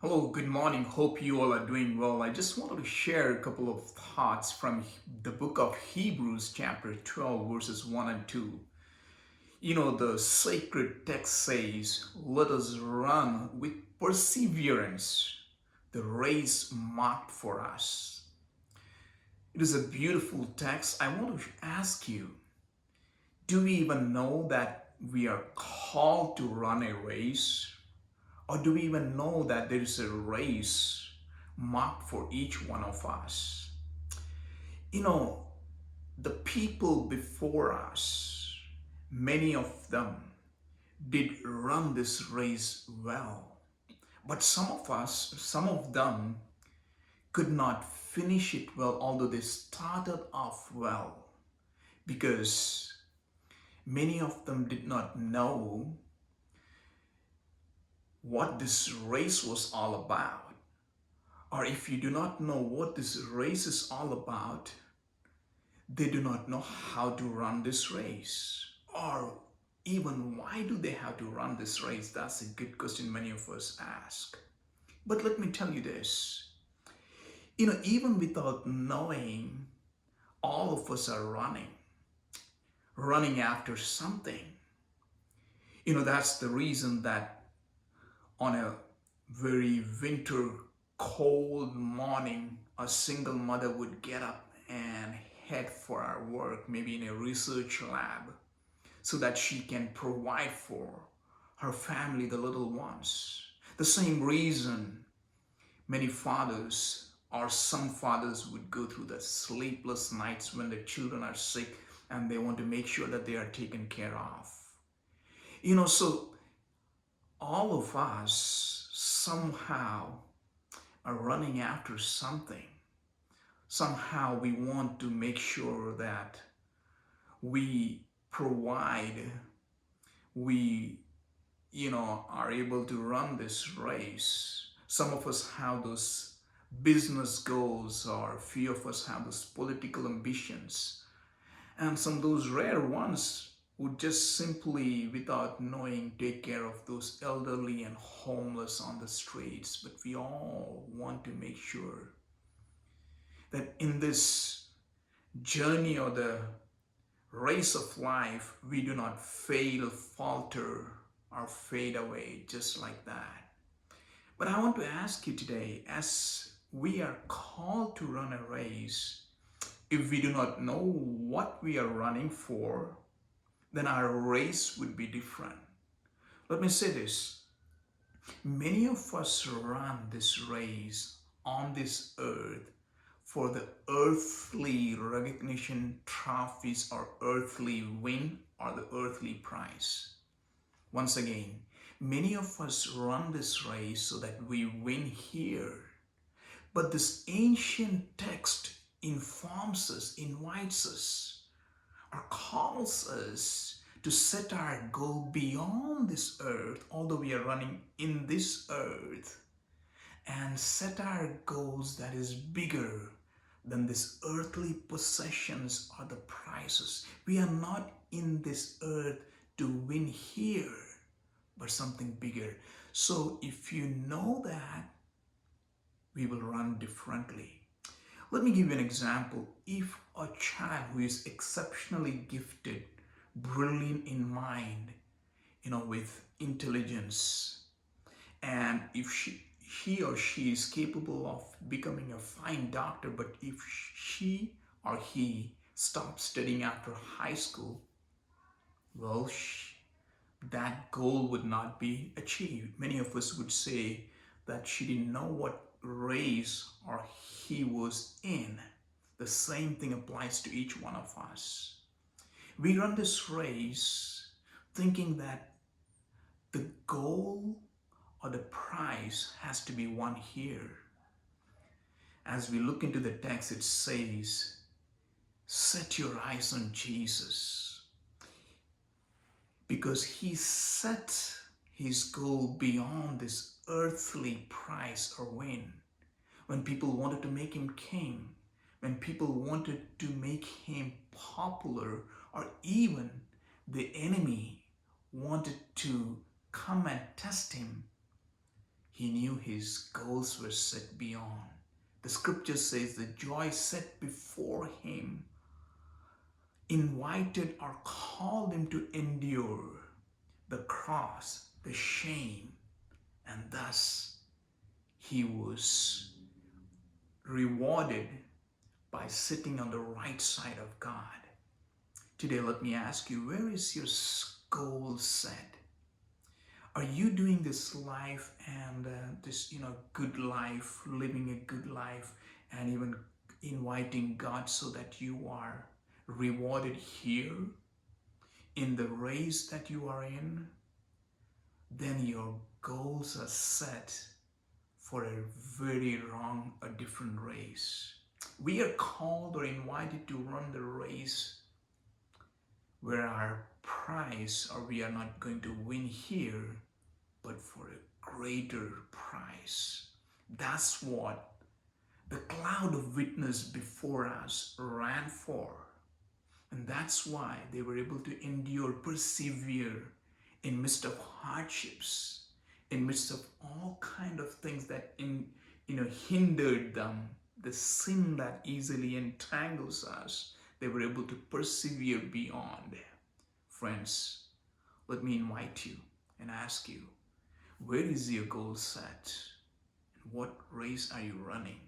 Hello, good morning. Hope you all are doing well. I just wanted to share a couple of thoughts from the book of Hebrews, chapter 12, verses 1 and 2. The sacred text says, "Let us run with perseverance the race marked for us." It is a beautiful text. I want to ask you, do we even know that we are called to run a race? Or do we even know that there is a race marked for each one of us? You know, the people before us, many of them did run this race well. But some of them could not finish it well, although they started off well, because many of them did not know what this race was all about. Or if you do not know what this race is all about, they do not know how to run this race. Or even why do they have to run this race? That's a good question many of us ask. But let me tell you this. Even without knowing, all of us are running after something. That's the reason that on a very winter cold morning, a single mother would get up and head for our work, maybe in a research lab, so that she can provide for her family, the little ones. The same reason many fathers or some fathers would go through the sleepless nights when the children are sick and they want to make sure that they are taken care of. So all of us somehow are running after something. Somehow we want to make sure that we provide, we, are able to run this race. Some of us have those business goals, or a few of us have those political ambitions. And some of those rare ones would just simply, without knowing, take care of those elderly and homeless on the streets. But we all want to make sure that in this journey or the race of life, we do not fail, falter, or fade away just like that. But I want to ask you today, as we are called to run a race, if we do not know what we are running for, then our race would be different. Let me say this. Many of us run this race on this earth for the earthly recognition, trophies, or earthly win, or the earthly prize. Once again, many of us run this race so that we win here. But this ancient text informs us, invites us, or calls us to set our goal beyond this earth, although we are running in this earth, and set our goals that is bigger than these earthly possessions or the prizes. We are not in this earth to win here, but something bigger. So if you know that, we will run differently. Let me give you an example. If a child who is exceptionally gifted, brilliant in mind, with intelligence, and if he or she is capable of becoming a fine doctor, but if she or he stops studying after high school, well, that goal would not be achieved. Many of us would say that she didn't know what race or he was in. The same thing applies to each one of us. We run this race thinking that the goal or the prize has to be won here. As we look into the text, it says, set your eyes on Jesus, because he set his goal beyond this earthly prize or win. When people wanted to make him king, when people wanted to make him popular, or even the enemy wanted to come and test him, He knew his goals were set beyond. The scripture says the joy set before him invited or called him to endure the cross, the shame, and thus he was rewarded by sitting on the right side of God. Today, let me ask you, where is your goal set? Are you doing this life and this, good life, living a good life, and even inviting God so that you are rewarded here in the race that you are in? Then your goals are set for a very wrong, a different race. We are called or invited to run the race where our prize, or we are not going to win here, but for a greater prize. That's what the cloud of witness before us ran for. And that's why they were able to endure, persevere in midst of hardships, in midst of all kind of things that hindered them, the sin that easily entangles us. They were able to persevere beyond. Friends, let me invite you and ask you, where is your goal set? And what race are you running?